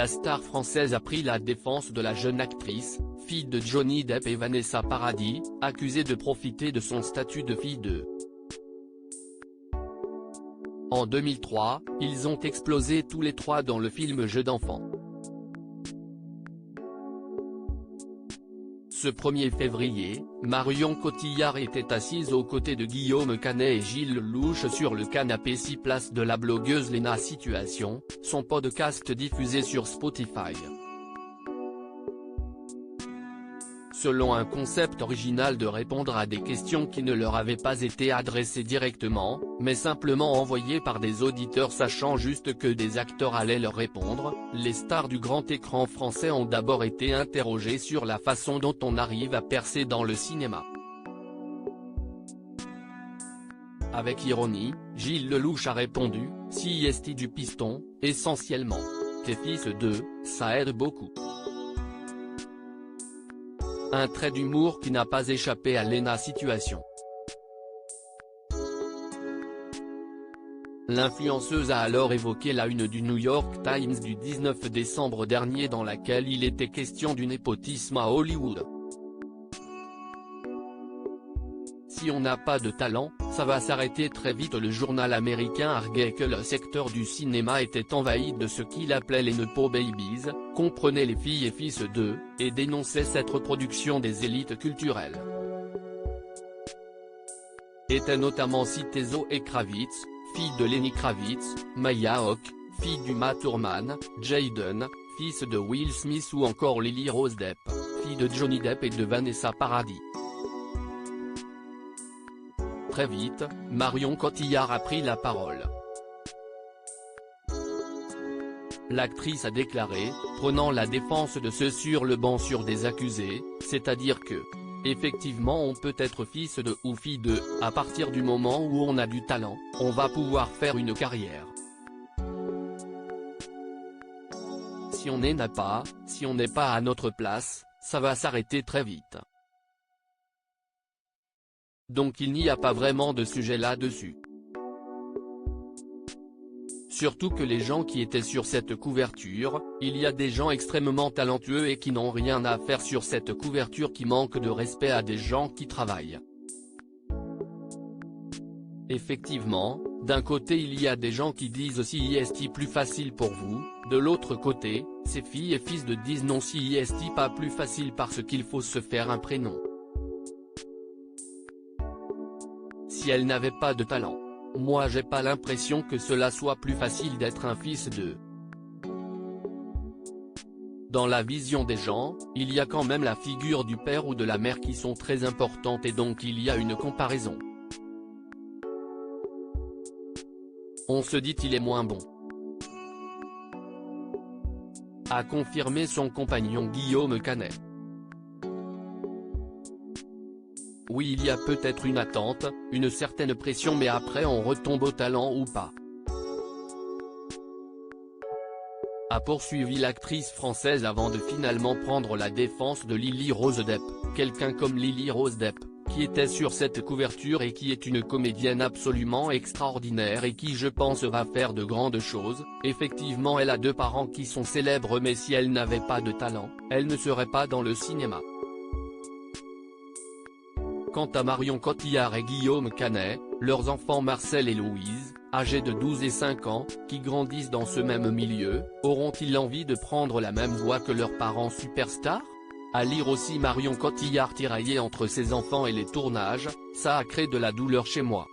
la star française a pris la défense de la jeune actrice, fille de Johnny Depp et Vanessa Paradis, accusée de profiter de son statut de fille d'eux. En 2003, ils ont explosé tous les trois dans le film Jeux d'enfant. Ce 1er février, Marion Cotillard était assise aux côtés de Guillaume Canet et Gilles Lellouche sur le canapé 6 place de la blogueuse Léna Situation, son podcast diffusé sur Spotify. Selon un concept original de répondre à des questions qui ne leur avaient pas été adressées directement, mais simplement envoyées par des auditeurs sachant juste que des acteurs allaient leur répondre, les stars du grand écran français ont d'abord été interrogées sur la façon dont on arrive à percer dans le cinéma. Avec ironie, Gilles Lellouche a répondu, « Si est du piston, essentiellement. T'es fils d'eux, ça aide beaucoup. » Un trait d'humour qui n'a pas échappé à Léna Situation. L'influenceuse a alors évoqué la une du New York Times du 19 décembre dernier dans laquelle il était question du népotisme à Hollywood. Si on n'a pas de talent, ça va s'arrêter très vite. Le journal américain arguait que le secteur du cinéma était envahi de ce qu'il appelait les nepo babies, comprenait les filles et fils d'eux, et dénonçait cette reproduction des élites culturelles. Étaient notamment cités Zoé Kravitz, fille de Lenny Kravitz, Maya Hawke, fille d'Uma Thurman, Jaden, fils de Will Smith ou encore Lily Rose Depp, fille de Johnny Depp et de Vanessa Paradis. Très vite, Marion Cotillard a pris la parole. L'actrice a déclaré, prenant la défense de ceux sur le banc sur des accusés, c'est-à-dire que, effectivement on peut être fils de ou fille de, à partir du moment où on a du talent, on va pouvoir faire une carrière. Si on n'a pas, si on n'est pas à notre place, ça va s'arrêter très vite. Donc il n'y a pas vraiment de sujet là-dessus. Surtout que les gens qui étaient sur cette couverture, il y a des gens extrêmement talentueux et qui n'ont rien à faire sur cette couverture qui manque de respect à des gens qui travaillent. Effectivement, d'un côté il y a des gens qui disent si est plus facile pour vous, de l'autre côté, ces filles et fils de disent non si est pas plus facile parce qu'il faut se faire un prénom. Si elle n'avait pas de talent. Moi j'ai pas l'impression que cela soit plus facile d'être un fils d'eux. Dans la vision des gens, il y a quand même la figure du père ou de la mère qui sont très importantes et donc il y a une comparaison. On se dit il est moins bon. A confirmé son compagnon Guillaume Canet. Oui il y a peut-être une attente, une certaine pression mais après on retombe au talent ou pas. A poursuivi l'actrice française avant de finalement prendre la défense de Lily Rose Depp, quelqu'un comme Lily Rose Depp, qui était sur cette couverture et qui est une comédienne absolument extraordinaire et qui je pense va faire de grandes choses. Effectivement elle a 2 parents qui sont célèbres mais si elle n'avait pas de talent, elle ne serait pas dans le cinéma. Quant à Marion Cotillard et Guillaume Canet, leurs enfants Marcel et Louise, âgés de 12 et 5 ans, qui grandissent dans ce même milieu, auront-ils envie de prendre la même voie que leurs parents superstars? À lire aussi Marion Cotillard tiraillée entre ses enfants et les tournages, ça a créé de la douleur chez moi.